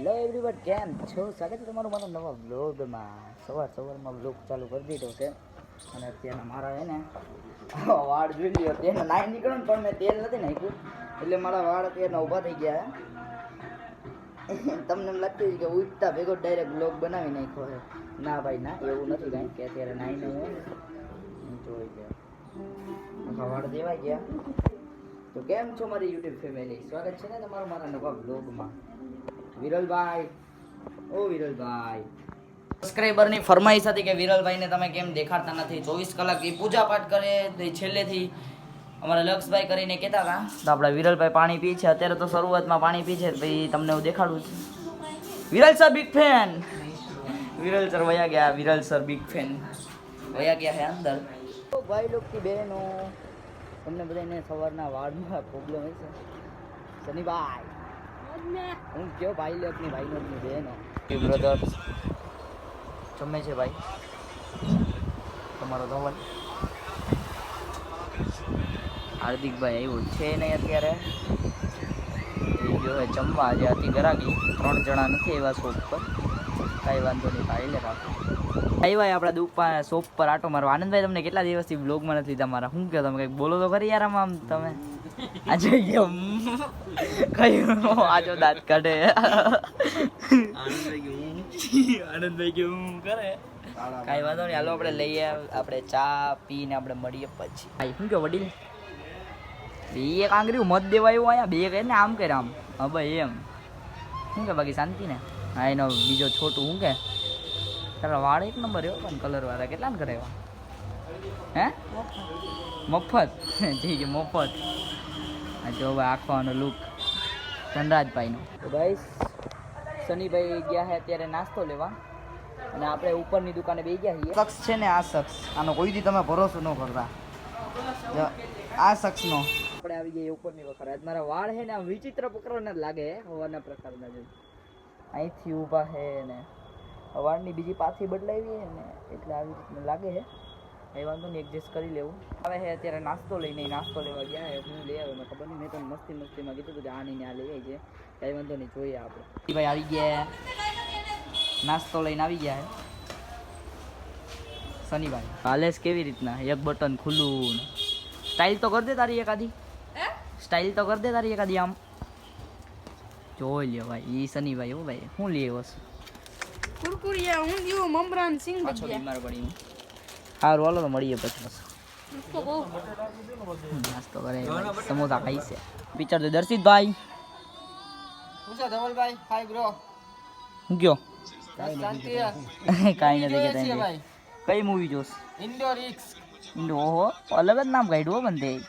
Hello everyone, કેમ છો? સ્વાગત છે તમારું મારા નવા વ્લોગમાં. સવારમાં વ્લોગ ચાલુ કરી દીધો છે અને અત્યારે મારા હે ને વાળ જોઈ લ્યો. તેને નાઈ નીકળો ને પણ મેં તેલ નથી નાખ્યું એટલે મારા વાળ અત્યારે ઊભા થઈ ગયા. તમને એમ લાગતું કે ઉઠતા ભેગો ડાયરેક્ટ વ્લોગ બનાવી નાખ્યો છે. ના ભાઈ ના, એવું નથી કાંઈ કે અત્યારે નાઈને હું જોઈ ગયા વાળ દેવાઈ ગયા. તો કેમ છો મારી યુટ્યુબ ફેમિલી? સ્વાગત છે ને તમારું મારા નવા વ્લોગમાં. વિરલભાઈ, ઓ વિરલભાઈ, સબસ્ક્રાઈબરની ફરમાઈશ હતી કે વિરલભાઈને તમે કેમ દેખાડતા નથી. 24 કલાક એ પૂજા પાઠ કરે છેલ્લેથી અમારા લક્ષભાઈ કરીને કહેતા હતા. તો આપણા વિરલભાઈ પાણી પી છે અત્યારે. તો શરૂઆતમાં પાણી પી છે ભાઈ, તમને હું દેખાડું છું. Viral sir big fan. Viral sir વયા ગયા. વિરલ સર બિગ ફેન વયા ગયા છે અંદર. તો ભાઈ લોકની બહેનો, તમને બધાને સવારના વાળમાં પ્રોબ્લેમ હોય છે. શનિભાઈ હું કયો ભાઈ લોકની ભાઈ લોકની બહેનો બ્રધર્સ જમે છે ભાઈ. તમારો ધવલ હાર્દિકભાઈ આવ્યો છે નહીં અત્યારે, એ ગયો જમવા. આજે હતી ગરાગી, 3 જણા નથી એવા શોપ પર. કાંઈ વાંધો નહીં, ભાઈ લે રાખો. આવ્યા આપણા દુકાન શોપ પર આટો મારો. આનંદભાઈ, તમને કેટલા દિવસથી બ્લોગમાં નથી લીધા મારા. શું કહો તમે? કંઈક બોલો તો ખરી યાર. આમ તમે આજે કયું આજો દાંત કાઢે. આનંદભાઈ કે હું કરે. કાંઈ વાંધો નહીં, હાલો આપણે લઈએ. આપણે ચા પીને આપણે મળીએ પછી. ભાઈ શું કહો વડીલ? બે કાંગરી મત દેવા આવ્યું અહીંયા. બે કહે ને આમ કરે આમ. હા ભાઈ એમ શું કે બાકી શાંતિ ને? હા એનો બીજો છોટું શું કે તારા વાળ એક નંબર એવો પણ કલર વાળા. કેટલા ને કરાવ્યા? હે મફત? ઠીક છે મફત. જો ભાઈ આખવાનો લુક ધનરાજભાઈનો. તો ભાઈ શનિભાઈ ગયા છે અત્યારે નાસ્તો લેવા અને આપણે ઉપરની દુકાને બેસી ગયા છીએ. શખ્સ છે ને આ શખ્સ, આનો કોઈ દી તમે ભરોસો ન કરતા. આ શખ્સનો આપણે આવી ગયા ઉપરની વખત. આજ મારા વાળ છે ને આમ વિચિત્ર પ્રકારના લાગે હવાના પ્રકારના. જો અહીંથી ઊભા છે ને વાળની બીજી પાછી બદલાવી ને એટલે આવી રીતના લાગે છે. એ વાંધો નહીં, એડજસ્ટ કરી લેવું. હવે છે અત્યારે નાસ્તો લઈને નાસ્તો લેવા ગયા છે. હું લઈ આવ્યો મેં ખબર નહીં, મેં તો મસ્તીમાં કીધું કે આની ને આ લઈ આવી છે. કંઈ વાંધો નહીં, જોઈએ આપણે. ભાઈ આવી ગયા, નાસ્તો લઈને આવી ગયા છે શનિભાઈ. હાલે કેવી રીતના? એક બટન ખુલ્લું. સ્ટાઇલ તો કરી દે તારી એકાદી. સ્ટાઇલ તો કરી દે તારી એકાદી આમ. જોઈ લ્યો ભાઈ, એ શનિભાઈ. હો ભાઈ શું લઈ આવ્યો છે? કુરકુરિયા ઊંધિયું મમરાન સિંગ પાછો બીમાર પડી. સારું હાલો તો મળીએ પછી. નાસ્તો કરે સમોસા ખાઈ છે. પિક્ચર તો દર્શિતભાઈ ધવલભાઈ. Hi bro. હું કયો? કાંઈ નથી કહેતા. ભાઈ કઈ મૂવી જોશ? ઇન્ડોરિક્સ. ઓહો, અલગ જ નામ કાઢ્યું બંધ.